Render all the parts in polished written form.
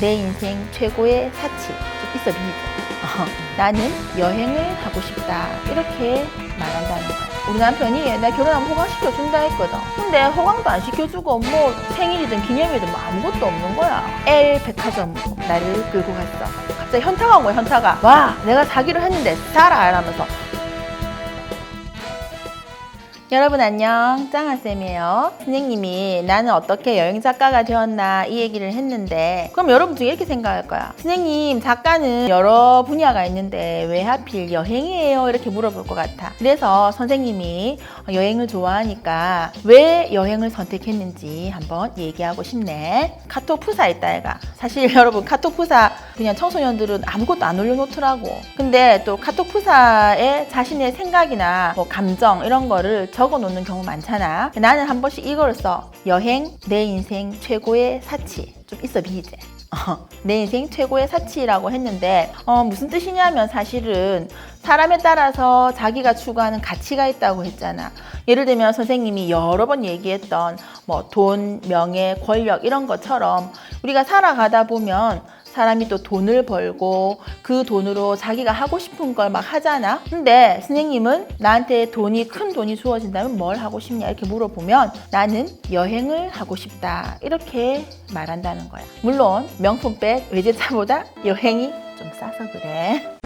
내 인생 최고의 사치 좀 있어 비밀. 나는 여행을 하고 싶다 이렇게 말한다는 거야. 우리 남편이 나 결혼하면 호강 시켜준다 했거든. 근데 호강도 안 시켜주고 뭐 생일이든 기념일이든 뭐 아무것도 없는 거야. L 백화점으로 나를 끌고 갔어. 갑자기 현타가 온 거야. 현타가. 와, 내가 사기로 했는데 사라 이러면서. 여러분 안녕, 짱아쌤이에요. 선생님이 나는 어떻게 여행 작가가 되었나 이 얘기를 했는데, 그럼 여러분 중에 이렇게 생각할 거야. 선생님, 작가는 여러 분야가 있는데 왜 하필 여행이에요? 이렇게 물어볼 것 같아. 그래서 선생님이 여행을 좋아하니까 왜 여행을 선택했는지 한번 얘기하고 싶네. 카톡 프사 있다 얘가. 사실 여러분 카톡 프사 그냥 청소년들은 아무것도 안 올려놓더라고. 근데 또 카톡 프사에 자신의 생각이나 뭐 감정 이런 거를 적어 놓는 경우 많잖아. 나는 한 번씩 이걸 써. 여행, 내 인생 최고의 사치. 좀 있어 비이제. 내 인생 최고의 사치라고 했는데 무슨 뜻이냐면 사실은 사람에 따라서 자기가 추구하는 가치가 있다고 했잖아. 예를 들면 선생님이 여러 번 얘기했던 뭐 돈, 명예, 권력 이런 것처럼 우리가 살아가다 보면 사람이 또 돈을 벌고 그 돈으로 자기가 하고 싶은 걸 막 하잖아. 근데 선생님은 나한테 큰 돈이 주어진다면 뭘 하고 싶냐 이렇게 물어보면 나는 여행을 하고 싶다 이렇게 말한다는 거야. 물론 명품백, 외제차보다 여행이 좀 싸서 그래.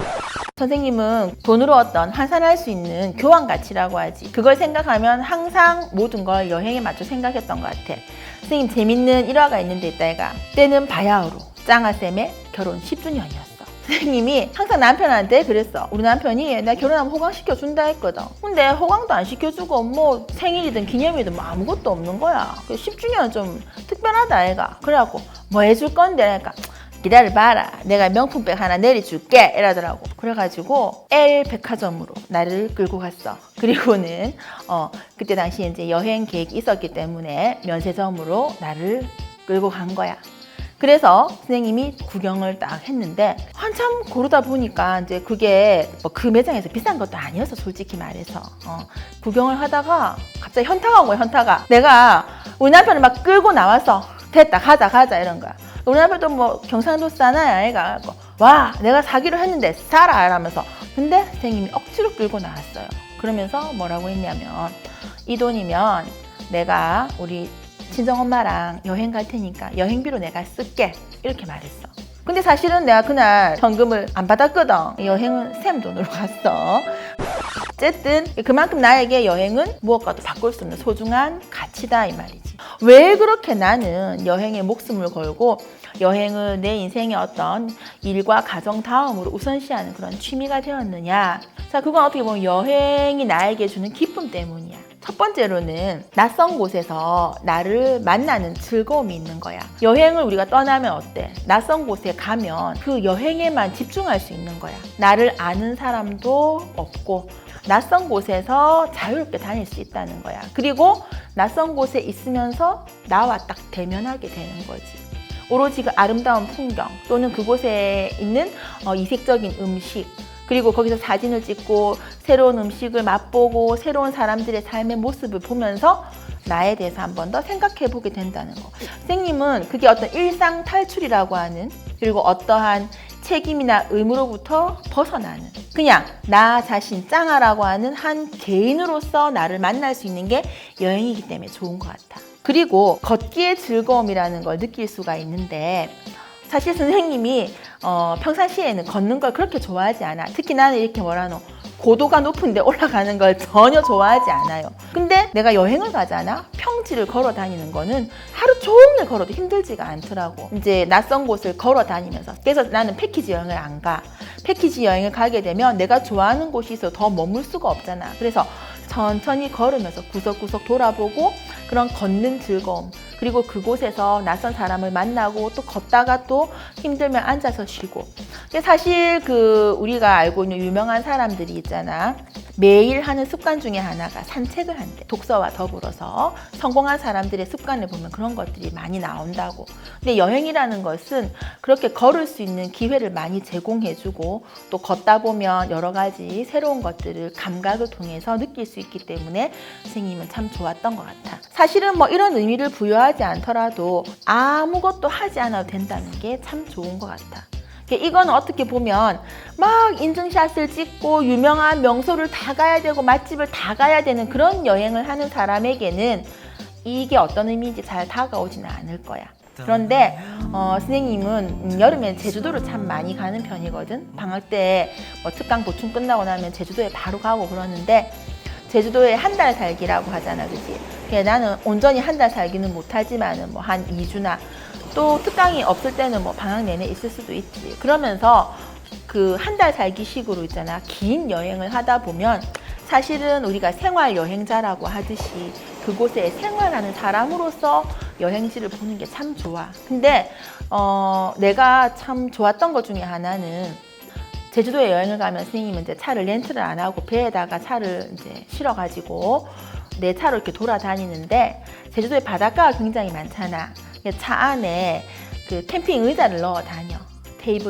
선생님은 돈으로 어떤 환산할 수 있는 교환 가치라고 하지. 그걸 생각하면 항상 모든 걸 여행에 맞춰 생각했던 것 같아. 선생님 재밌는 일화가 있는데 있다 얘가. 때는 바야흐로 짱아쌤의 결혼 10주년이었어. 선생님이 항상 남편한테 그랬어. 우리 남편이 나 결혼하면 호강 시켜준다 했거든. 근데 호강도 안 시켜주고 뭐 생일이든 기념일이든 뭐 아무것도 없는 거야. 10주년 좀 특별하다 애가. 그래갖고 뭐 해줄 건데 그러니까 기다려봐라. 내가 명품백 하나 내려줄게. 이러더라고. 그래가지고 L 백화점으로 나를 끌고 갔어. 그리고는 그때 당시에 이제 여행 계획이 있었기 때문에 면세점으로 나를 끌고 간 거야. 그래서 선생님이 구경을 딱 했는데 한참 고르다 보니까 이제 그게 뭐 그 매장에서 비싼 것도 아니었어 솔직히 말해서. 구경을 하다가 갑자기 현타가 온 거야. 현타가. 내가 우리 남편을 막 끌고 나와서 됐다 가자 이런 거야. 우리 남편도 뭐 경상도 사나이 아이가 와 내가 사기로 했는데 사라 이러면서. 근데 선생님이 억지로 끌고 나왔어요. 그러면서 뭐라고 했냐면 이 돈이면 내가 우리 친정엄마랑 여행 갈 테니까 여행비로 내가 쓸게 이렇게 말했어. 근데 사실은 내가 그날 현금을 안 받았거든. 여행은 쌤 돈으로 갔어. 어쨌든 그만큼 나에게 여행은 무엇과도 바꿀 수 없는 소중한 가치다 이 말이지. 왜 그렇게 나는 여행에 목숨을 걸고 여행을 내 인생의 어떤 일과 가정 다음으로 우선시하는 그런 취미가 되었느냐. 자, 그건 어떻게 보면 여행이 나에게 주는 기쁨 때문이야. 첫 번째로는 낯선 곳에서 나를 만나는 즐거움이 있는 거야. 여행을 우리가 떠나면 어때? 낯선 곳에 가면 그 여행에만 집중할 수 있는 거야. 나를 아는 사람도 없고 낯선 곳에서 자유롭게 다닐 수 있다는 거야. 그리고 낯선 곳에 있으면서 나와 딱 대면하게 되는 거지. 오로지 그 아름다운 풍경 또는 그곳에 있는 이색적인 음식 그리고 거기서 사진을 찍고 새로운 음식을 맛보고 새로운 사람들의 삶의 모습을 보면서 나에 대해서 한 번 더 생각해 보게 된다는 거. 선생님은 그게 어떤 일상 탈출이라고 하는 그리고 어떠한 책임이나 의무로부터 벗어나는 그냥 나 자신 짱아라고 하는 한 개인으로서 나를 만날 수 있는 게 여행이기 때문에 좋은 것 같아. 그리고 걷기의 즐거움이라는 걸 느낄 수가 있는데 사실 선생님이 평상시에는 걷는 걸 그렇게 좋아하지 않아. 특히 나는 이렇게 뭐라노 고도가 높은데 올라가는 걸 전혀 좋아하지 않아요. 근데 내가 여행을 가잖아. 평지를 걸어 다니는 거는 하루 종일 걸어도 힘들지가 않더라고. 이제 낯선 곳을 걸어 다니면서. 그래서 나는 패키지 여행을 안 가. 패키지 여행을 가게 되면 내가 좋아하는 곳이 있어 더 머물 수가 없잖아. 그래서 천천히 걸으면서 구석구석 돌아보고 그런 걷는 즐거움 그리고 그곳에서 낯선 사람을 만나고 또 걷다가 또 힘들면 앉아서 쉬고. 근데 사실 우리가 알고 있는 유명한 사람들이 있잖아. 매일 하는 습관 중에 하나가 산책을 한대. 독서와 더불어서 성공한 사람들의 습관을 보면 그런 것들이 많이 나온다고. 근데 여행이라는 것은 그렇게 걸을 수 있는 기회를 많이 제공해주고 또 걷다 보면 여러 가지 새로운 것들을 감각을 통해서 느낄 수 있기 때문에 선생님은 참 좋았던 것 같아. 사실은 뭐 이런 의미를 부여하지 않더라도 아무것도 하지 않아도 된다는 게 참 좋은 것 같아. 이건 어떻게 보면 막 인증샷을 찍고 유명한 명소를 다 가야 되고 맛집을 다 가야 되는 그런 여행을 하는 사람에게는 이게 어떤 의미인지 잘 다가오지는 않을 거야. 그런데 선생님은 여름에 제주도를 참 많이 가는 편이거든. 방학 때 뭐 특강 보충 끝나고 나면 제주도에 바로 가고 그러는데 제주도에 한 달 살기라고 하잖아, 그치? 나는 온전히 한 달 살기는 못하지만은 뭐 한 2주나 또 특강이 없을 때는 뭐 방학 내내 있을 수도 있지. 그러면서 그 한 달 살기 식으로 있잖아. 긴 여행을 하다 보면 사실은 우리가 생활 여행자라고 하듯이 그곳에 생활하는 사람으로서 여행지를 보는 게 참 좋아. 근데 내가 참 좋았던 것 중에 하나는 제주도에 여행을 가면 선생님은 이제 차를 렌트를 안 하고 배에다가 차를 이제 실어가지고 내 차로 이렇게 돌아다니는데 제주도에 바닷가가 굉장히 많잖아. 차 안에 그 캠핑 의자를 넣어 다녀.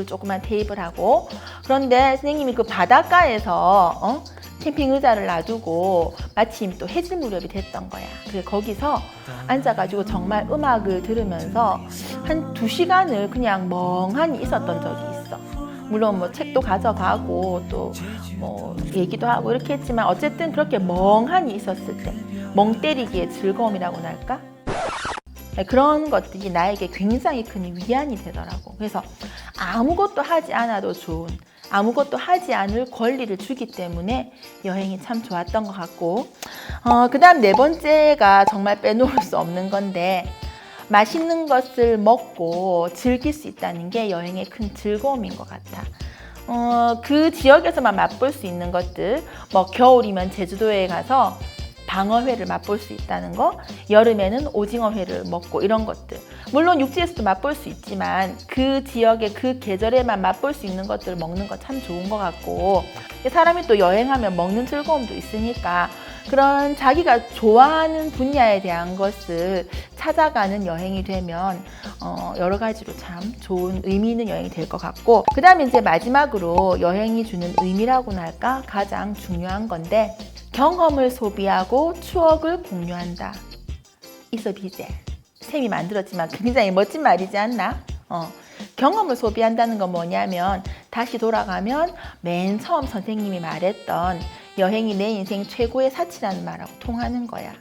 조그만 테이블하고. 그런데 선생님이 그 바닷가에서 캠핑 의자를 놔두고 마침 또 해질 무렵이 됐던 거야. 그래서 거기서 앉아가지고 정말 음악을 들으면서 한 2시간을 그냥 멍하니 있었던 적이 있어. 물론 뭐 책도 가져가고 또 뭐 얘기도 하고 이렇게 했지만 어쨌든 그렇게 멍하니 있었을 때 멍 때리기의 즐거움이라고나 할까? 그런 것들이 나에게 굉장히 큰 위안이 되더라고. 그래서 아무것도 하지 않아도 좋은, 아무것도 하지 않을 권리를 주기 때문에 여행이 참 좋았던 것 같고, 그 다음 4번째가 정말 빼놓을 수 없는 건데, 맛있는 것을 먹고 즐길 수 있다는 게 여행의 큰 즐거움인 것 같아. 그 지역에서만 맛볼 수 있는 것들, 뭐 겨울이면 제주도에 가서 방어회를 맛볼 수 있다는 거, 여름에는 오징어회를 먹고 이런 것들. 물론 육지에서도 맛볼 수 있지만 그 지역의 그 계절에만 맛볼 수 있는 것들을 먹는 거 참 좋은 것 같고, 사람이 또 여행하면 먹는 즐거움도 있으니까 그런 자기가 좋아하는 분야에 대한 것을 찾아가는 여행이 되면 여러 가지로 참 좋은 의미 있는 여행이 될 것 같고, 그 다음에 이제 마지막으로 여행이 주는 의미라고나 할까? 가장 중요한 건데, 경험을 소비하고 추억을 공유한다. 있어 비제. 쌤이 만들었지만 굉장히 멋진 말이지 않나? 경험을 소비한다는 건 뭐냐면 다시 돌아가면 맨 처음 선생님이 말했던 여행이 내 인생 최고의 사치라는 말하고 통하는 거야.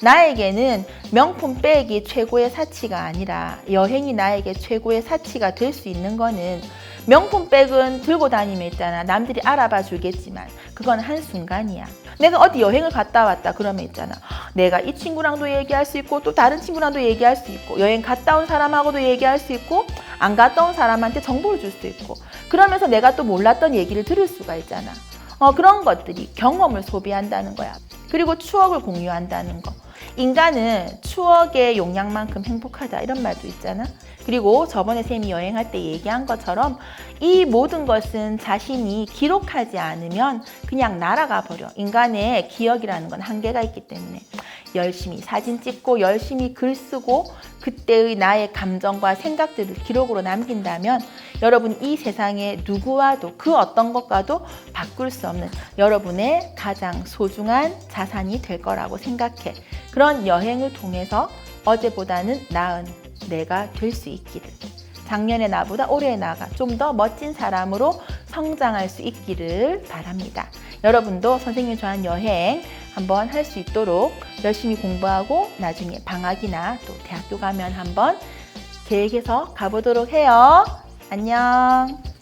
나에게는 명품 백이 최고의 사치가 아니라 여행이 나에게 최고의 사치가 될 수 있는 거는, 명품 백은 들고 다니면 있잖아. 남들이 알아봐 주겠지만 그건 한순간이야. 내가 어디 여행을 갔다 왔다 그러면 있잖아. 내가 이 친구랑도 얘기할 수 있고 또 다른 친구랑도 얘기할 수 있고 여행 갔다 온 사람하고도 얘기할 수 있고 안 갔다 온 사람한테 정보를 줄 수 있고 그러면서 내가 또 몰랐던 얘기를 들을 수가 있잖아. 그런 것들이 경험을 소비한다는 거야. 그리고 추억을 공유한다는 거. 인간은 추억의 용량만큼 행복하다 이런 말도 있잖아. 그리고 저번에 쌤이 여행할 때 얘기한 것처럼 이 모든 것은 자신이 기록하지 않으면 그냥 날아가 버려. 인간의 기억이라는 건 한계가 있기 때문에 열심히 사진 찍고 열심히 글 쓰고 그때의 나의 감정과 생각들을 기록으로 남긴다면 여러분 이 세상에 누구와도 그 어떤 것과도 바꿀 수 없는 여러분의 가장 소중한 자산이 될 거라고 생각해. 그런 여행을 통해서 어제보다는 나은 내가 될 수 있기를, 작년의 나보다 올해의 나가 좀 더 멋진 사람으로 성장할 수 있기를 바랍니다. 여러분도 선생님이 좋아하는 여행 한번 할 수 있도록 열심히 공부하고 나중에 방학이나 또 대학교 가면 한번 계획해서 가보도록 해요. 안녕.